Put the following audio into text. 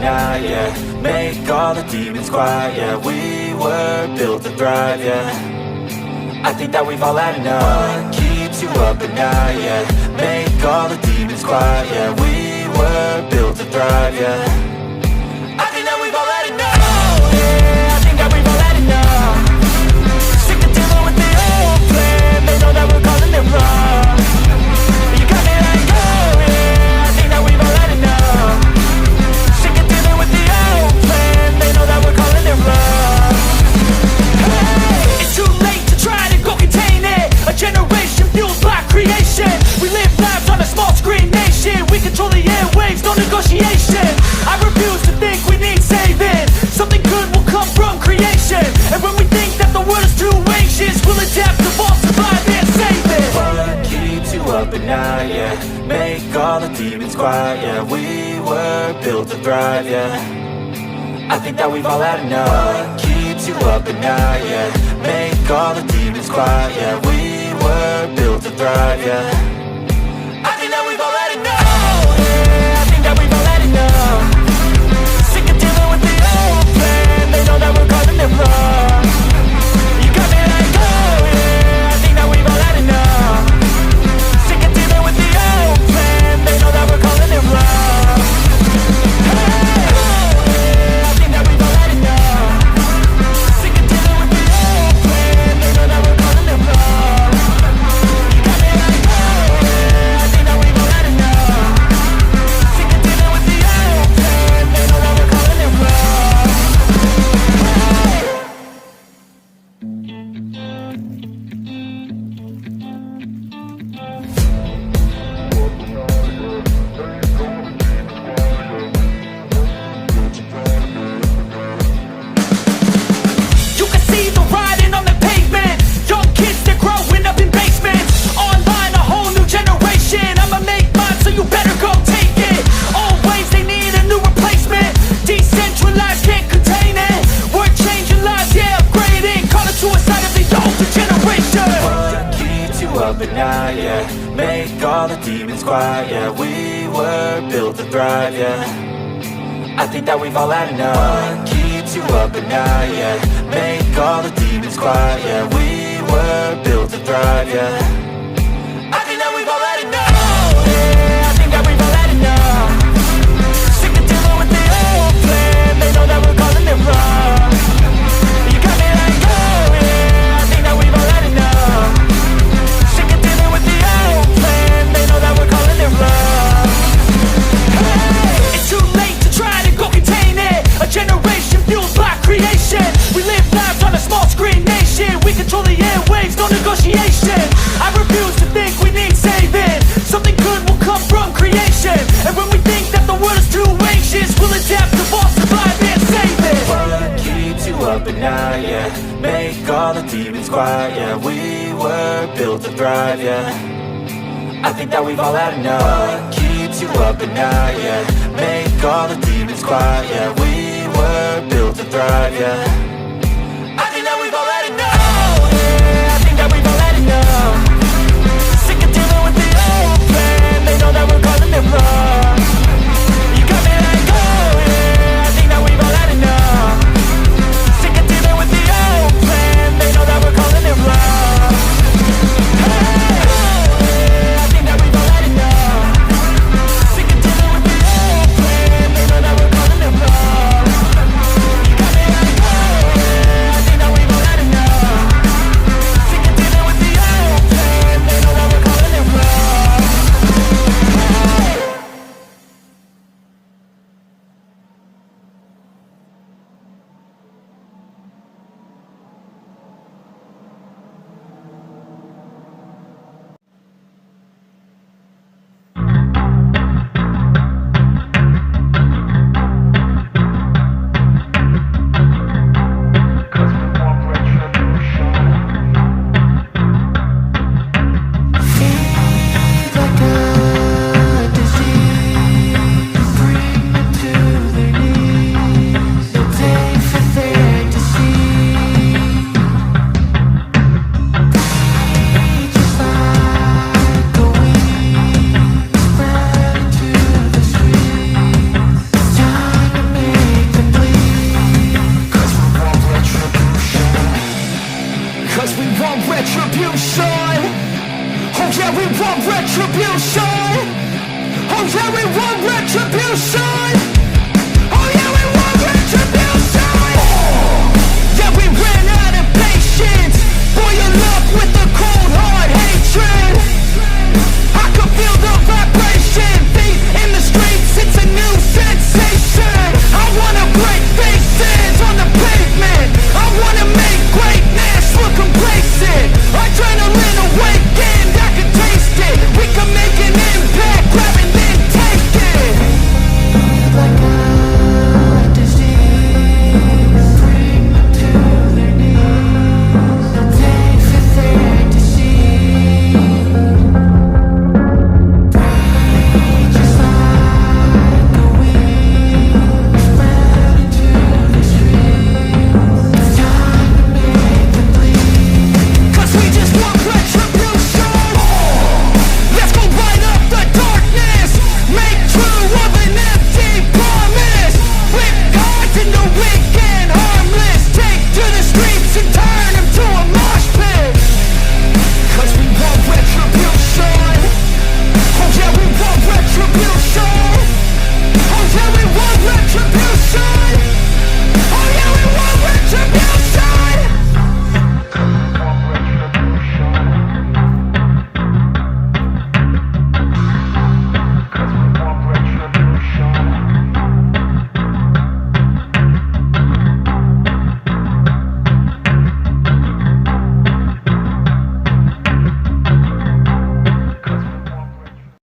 night, yeah. Make all the demons quiet, yeah. We were built to thrive, yeah. I think that we've all had enough. What keeps you up at night, yeah. Make all the demons quiet, yeah. We were built to thrive, yeah. I think that we've all had enough. Yeah, I think that we've all had enough. Sick of dealing with the old plan. They know that we're calling it wrong. You got me like, oh yeah, I think that we've all had enough. Sick of dealing with the old plan. They know that we're calling it wrong. Hey, it's too late to try to go contain it. A generation fueled by creation. We live lives on a small screen nation. We control the airwaves, no negotiation. I refuse to think we need saving. Something good will come from creation. And when we think that the world is too anxious, we'll adapt, evolve, survive and save it. What keeps you up at night, yeah. Make all the demons quiet, yeah. We were built to thrive, yeah. I think that we've all had enough. What keeps you up at night, yeah. Make all the demons quiet, yeah. We were built to thrive, yeah. I think that we've all had enough. Yeah, I think that we've all had enough. Sick of dealing with the old plan. They know that we're calling it wrong. You got me like, oh yeah, I think that we've all had enough. Sick of dealing with the old plan. They know that we're calling it wrong. Hey, oh yeah, I think that we've all had enough. Sick of dealing with the old plan. They know that we're calling it wrong. You got me like, oh yeah, I think that we've all had enough. Sick of dealing with the old plan. They know that we're calling it wrong. You can see the writing on the pavement. Young kids, they're growing up in basements. Online, a whole new generation. I'ma make mine, so you better go take it. Always they need a new replacement. Decentralized, can't contain it. We're changing lives, yeah, upgrading. Call it suicide of the older generation. What keeps you up at night, yeah. Make all the demons quiet, yeah. We were built to thrive, yeah. I think that we've all had enough. What keeps you up at night, yeah. Make all the demons quiet, yeah. We were built to thrive, yeah. I think that we've all had enough. Yeah, I think that we've all had enough. Sick of dealing with the old plan. They know that we're calling it wrong. You got me like, oh yeah, I think that we've all had enough. Sick of dealing with the old plan. They know that we're calling it wrong. Hey, it's too late to try to go contain it. A generation fueled by creation. We live lives on a small screen nation. We control the airwaves, no negotiation. I refuse to think we need saving. Something good will come from creation. And when we think that the world is too anxious, we'll adapt, evolve, survive and save it. What keeps you up at night, yeah. Make all the demons quiet, yeah. We were built to thrive, yeah. I think that we've all had enough. What keeps you up at night, yeah. Make all the demons quiet, yeah. We were built to thrive, yeah. I think that we've all had enough. Yeah, I think that we've all had enough. Sick of dealing with the old plan. They know that we're calling it wrong. You got me like, oh yeah, I think that we've all had enough. Sick of dealing with the old plan. They know that we're calling it wrong. Hey, oh yeah, I think that we've all had enough. Sick of dealing with the old plan. They know that we're calling it wrong. You got me like, oh yeah, we want retribution. Oh yeah, we want retribution.